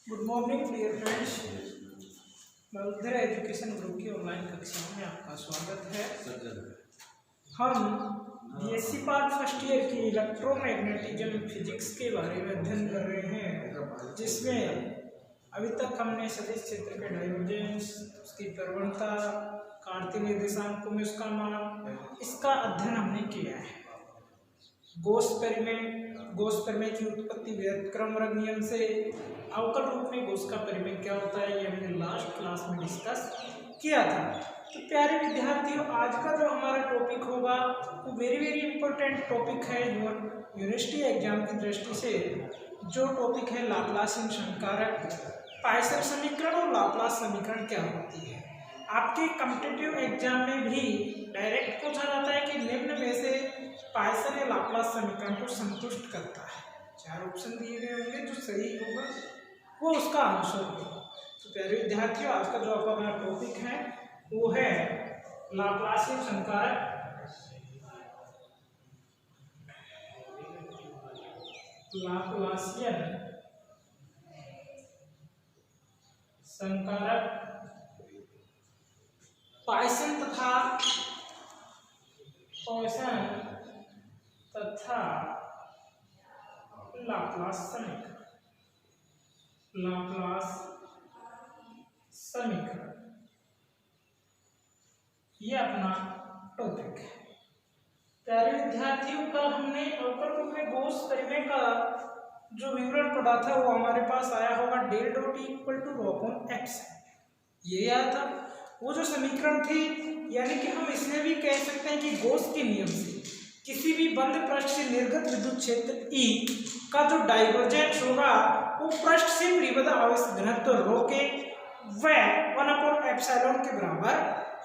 Good morning dear friends. Maldhara education group की online कक्षाओं में आपका स्वागत है। हम बीएससी पार्ट फर्स्ट ईयर की इलेक्ट्रोमैग्नेटिज्म फिजिक्स के बारे में अध्ययन कर रहे हैं, जिसमें अभी तक हमने सदिश क्षेत्र के डाइवर्जेंस, उसकी प्रवणता, कार्तीय निर्देशांकों में उसका मान, इसका अध्ययन हमने किया है। गोस परिमेय की उत्पत्ति व्युत्क्रमण नियम से, अवकल रूप में गोस का परिमेय क्या होता है, ये हमने लास्ट क्लास में डिस्कस किया था। तो प्यारे विद्यार्थियों, आज का जो हमारा टॉपिक होगा वो वेरी इंपॉर्टेंट टॉपिक है यूनिवर्सिटी एग्जाम की दृष्टि से। जो टॉपिक है लाप्लासियन संकारक, पाइसन समीकरण और लाप्लास समीकरण क्या होती है। आपके कॉम्पिटिटिव एग्जाम में भी डायरेक्ट पूछा जाता है कि निम्न में से पाइसन या लाप्लास समीकरण को संतुष्ट करता है। 4 ऑप्शन दिए गए होंगे, जो सही होगा वो उसका आंसर होगा। तो प्यारे विद्यार्थियों, आज का जो हमारा टॉपिक है वो है लाप्लासियन संकारक। लाप्लासियन संकारक पाइसन तथा लाप्लास समीकरण, ये अपना टॉपिक है। प्यारे विद्यार्थियों, कल हमने अवकल रूप में गोस परिमेय का जो विवरण पढ़ा था वो हमारे पास आया होगा del dot E equal to rho upon x, ये आया था। वो जो समीकरण थी, यानी कि हम इसमें भी कह सकते हैं कि गोस के नियम से किसी भी बंद पृष्ठ से निर्गत विद्युत क्षेत्र E का जो डाइवर्जेंस होगा वो पृष्ठ से परिबद्ध आवेश घनत्व रो के वह 1/एप्सिलॉन के बराबर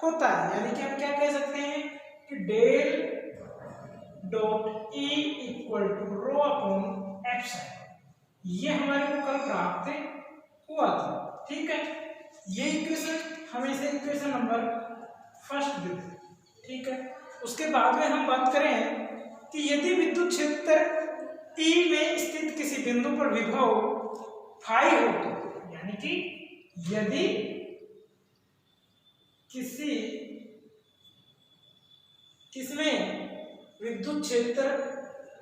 होता है। यानी कि हम क्या कह सकते हैं कि del dot E equal to rho upon epsilon, ये हमारे को कल प्राप्त हुआ था। ठीक है, ये इक्वेशन हमें से इक्वेशन नंबर फर्स्ट दे दें। ठीक है, उसके बाद में हम बात करें कि यदि विद्युत क्षेत्र T में स्थित किसी बिंदु पर विभव फाई हो तो, यानी कि यदि किसमें विद्युत क्षेत्र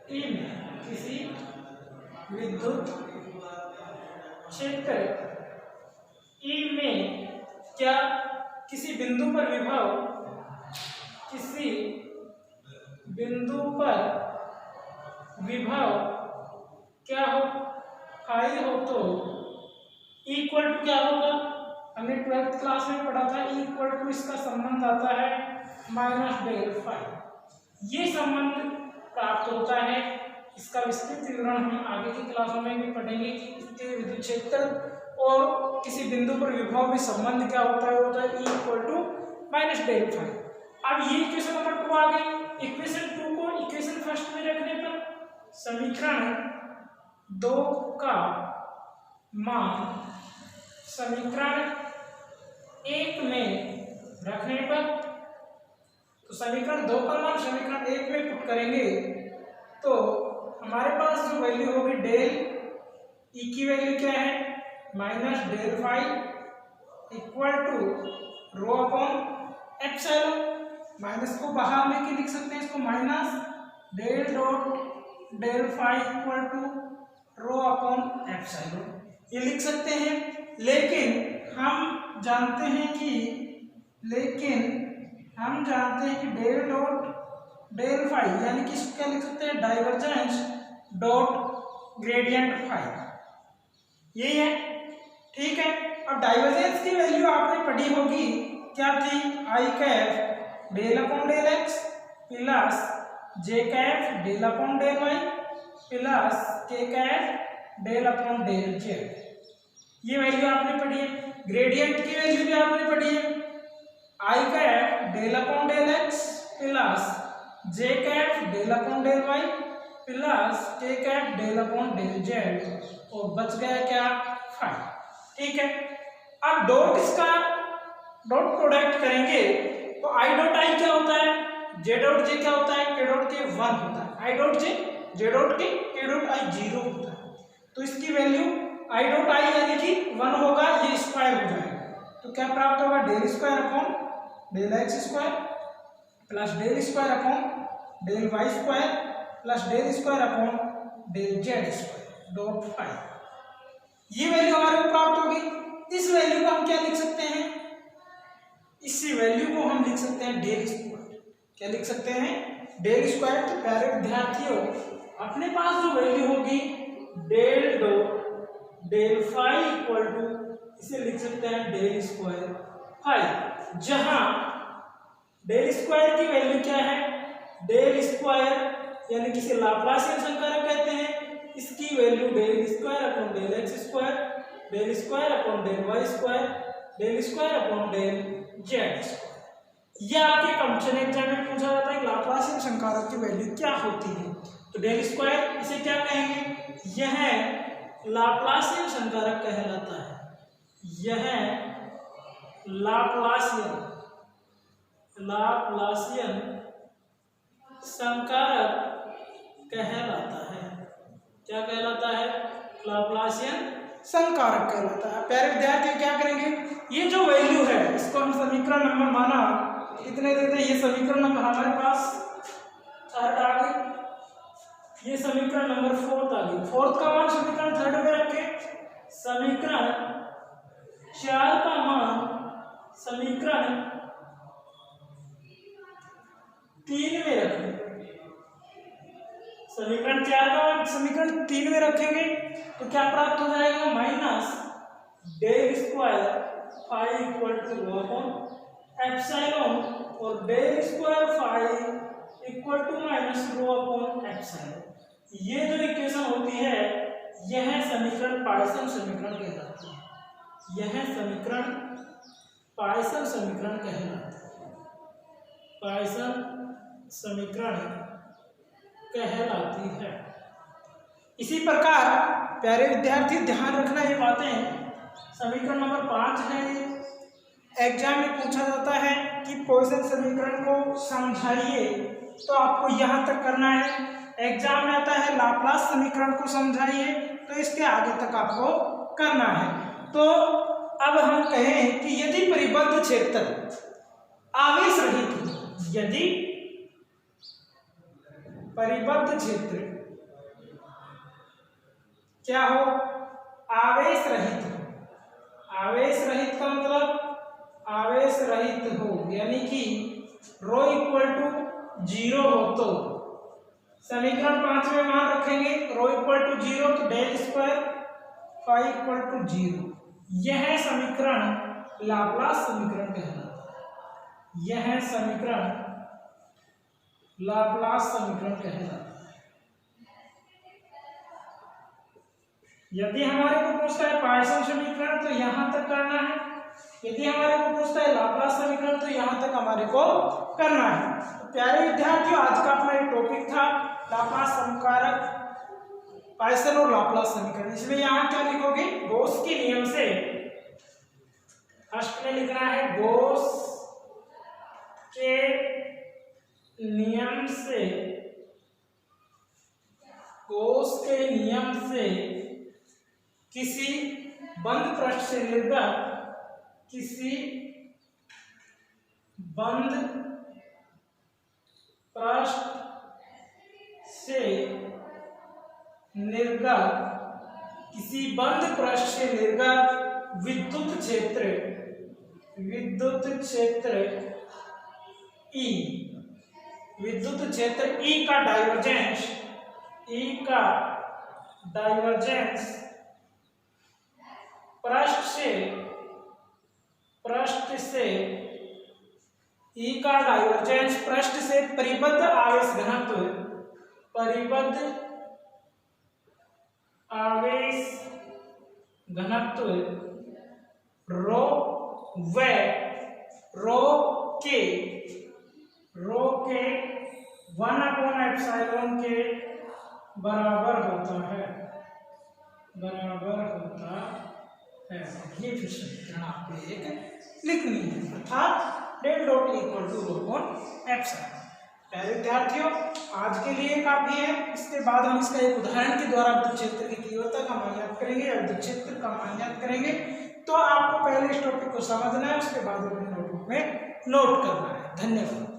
T में किसी विद्युत क्षेत्र E में क्या किसी बिंदु पर विभव क्या हो फाई हो तो इक्वल टू क्या होगा, हमने 12th क्लास में पढ़ा था। इक्वल टू इसका संबंध आता है माइनस डेल फाई, ये संबंध प्राप्त होता है। इसका विस्तृत विवरण हम आगे की क्लासों में भी पढ़ेंगे कि इसके विद्युत क्षेत्र और किसी बिंदु पर विभव में संबंध क्या होता है, होता है E equal to minus del phi. अब ये इक्वेशन नंबर 2 आ गई। इक्वेशन 2 को इक्वेशन फर्स्ट में रखने पर समीकरण 2 का मान समीकरण 1 में रखने पर, तो समीकरण 2 का मान समीकरण 1 में पुट करेंगे तो हमारे पास जो वैल्यू होगी डेल E की वैल्यू क्या है, minus del phi equal to rho upon epsilon. Minus को बाहर लेके लिख सकते हैं, इसको minus del dot del phi equal to rho upon epsilon, ये लिख सकते हैं। लेकिन हम जानते हैं कि डेल डॉट डेल फाई, यानी कि इसको क्या लिख सकते हैं, डाइवर्जेंस डॉट ग्रेडियंट फाई, यही है। ठीक है, अब डाइवर्जेंस की वैल्यू आपने पढ़ी होगी, क्या थी, i cap del upon del x plus j cap del upon del y plus k cap del upon del z, ये वैल्यू आपने पढ़ी है। ग्रेडियंट की वैल्यू भी आपने पढ़ी है, i cap del upon del x plus j cap del upon del y plus k cap del upon del z, और बच गया क्या, फाई। ठीक है, अब डॉट प्रोडक्ट करेंगे तो आई डॉट आई क्या होता है, जे डॉट जे क्या होता है, के डॉट के 1 होता है, आई डॉट जे डॉट के डॉट आई 0 होता है। तो इसकी वैल्यू आई डॉट आई यानी कि 1 होगा, ये स्क्वायर हो जाएगा, तो क्या प्राप्त होगा, del square upon del x square plus del square upon del y square plus del square upon del z square dot 5। ये वैल्यू हमारे को प्राप्त होगी। इस वैल्यू को हम क्या लिख सकते हैं, इसी वैल्यू को हम लिख सकते हैं डेल स्क्वायर। क्या लिख सकते हैं, डेल स्क्वायर। तो प्यारे विद्यार्थियों, अपने पास जो वैल्यू होगी del dot del phi equal to, इसे लिख सकते हैं डेल स्क्वायर फाई, जहां डेल स्क्वायर की वैल्यू क्या है, डेल स्क्वायर यानी कि इसे लाप्लासियन संकारक कहते हैं, इसकी value del square upon del x square, del square upon del y square, del square upon del z square. यह आपके कंपटीशन एग्जाम में पूछा जाता है, लाप्लासियन संकारक की वैल्यू क्या होती है। तो डेल स्क्वायर इसे क्या कहेंगे, यह लाप्लासियन संकारक कहलाता है, यह लाप्लासियन संकारक कहलाता है। क्या कहलाता है, लाप्लासियन संकारक कहलाता है। प्यारे विद्यार्थी क्या करेंगे, ये जो वैल्यू है इसको हम समीकरण नंबर माना कितने देते हैं, ये समीकरण नंबर हमारे पास थर्ड आ गई, ये समीकरण नंबर फोर्थ आ गई। फोर्थ का मान समीकरण थर्ड में रखे, समीकरण 4 का मान समीकरण 3 में रखें, समीकरण 4 का मान समीकरण 3 में रखेंगे तो क्या प्राप्त हो जाएगा, minus del square phi equal to rho upon epsilon और del square phi equal to minus rho upon epsilon. ये जो इक्वेशन होती है यह समीकरण पॉइसन समीकरण कहलाती है, यह समीकरण पॉइसन समीकरण कहलाता है, पॉइसन समीकरण कहलाती है। इसी प्रकार प्यारे विद्यार्थी ध्यान रखना ये बातें, समीकरण नंबर 5 है, एग्जाम में पूछा जाता है कि पॉइसन समीकरण को समझाइए, तो आपको यहाँ तक करना है। एग्जाम में आता है लाप्लास समीकरण को समझाइए, तो इसके आगे तक आपको करना है। तो अब हम कहें कि यदि परिबद्ध क्षेत्र आवेश रहित, यदि परिबद्ध क्षेत्र क्या हो, आवेश रहित हो। आवेश रहित का मतलब आवेश रहित हो यानी कि रो इक्वल टू 0 हो, तो समीकरण 5 में मान रखेंगे रो इक्वल टू 0, तो del square phi equal to 0। यह समीकरण लाप्लास समीकरण कहलाता है, यह समीकरण लाप्लास समीकरण कहलाता है। यदि हमारे को पूछता है पॉइसन समीकरण तो यहां तक करना है, यदि हमारे को पूछता है लाप्लास समीकरण तो यहां तक हमारे को करना है। तो प्यारे विद्यार्थियों, आज का अपना ये टॉपिक था लाप्लास संकारक, पॉइसन और लाप्लास समीकरण। इसमें यहां क्या लिखोगे, गॉस के नियम से, फर्स्ट में लिखना है गॉस के नियम से, गॉस के नियम से किसी बंद पृष्ठ से निर्गत, किसी बंद पृष्ठ से निर्गत, किसी बंद पृष्ठ से निर्गत विद्युत क्षेत्र, विद्युत क्षेत्र E, विद्युत क्षेत्र E का डाइवर्जेंस, E का डाइवर्जेंस E का डाइवर्जेंस पृष्ठ से परिबद्ध आवेश घनत्व, परिबद्ध आवेश घनत्व रो व रो के 1/एप्सिलॉन के बराबर होता है, बराबर होता है। ये फिर समीकरण आपको एक लिखनी है, अर्थात del dot equal to rho upon epsilon. प्यारे विद्यार्थियों, आज के लिए काफी है। इसके बाद हम इसका एक उदाहरण के द्वारा विद्युत क्षेत्र की तीव्रता का मान ज्ञात करेंगे या विद्युत क्षेत्र का मान ज्ञात करेंगे। तो आपको पहले इस टॉपिक को समझना है, उसके बाद अपने नोटबुक में नोट करना है। धन्यवाद।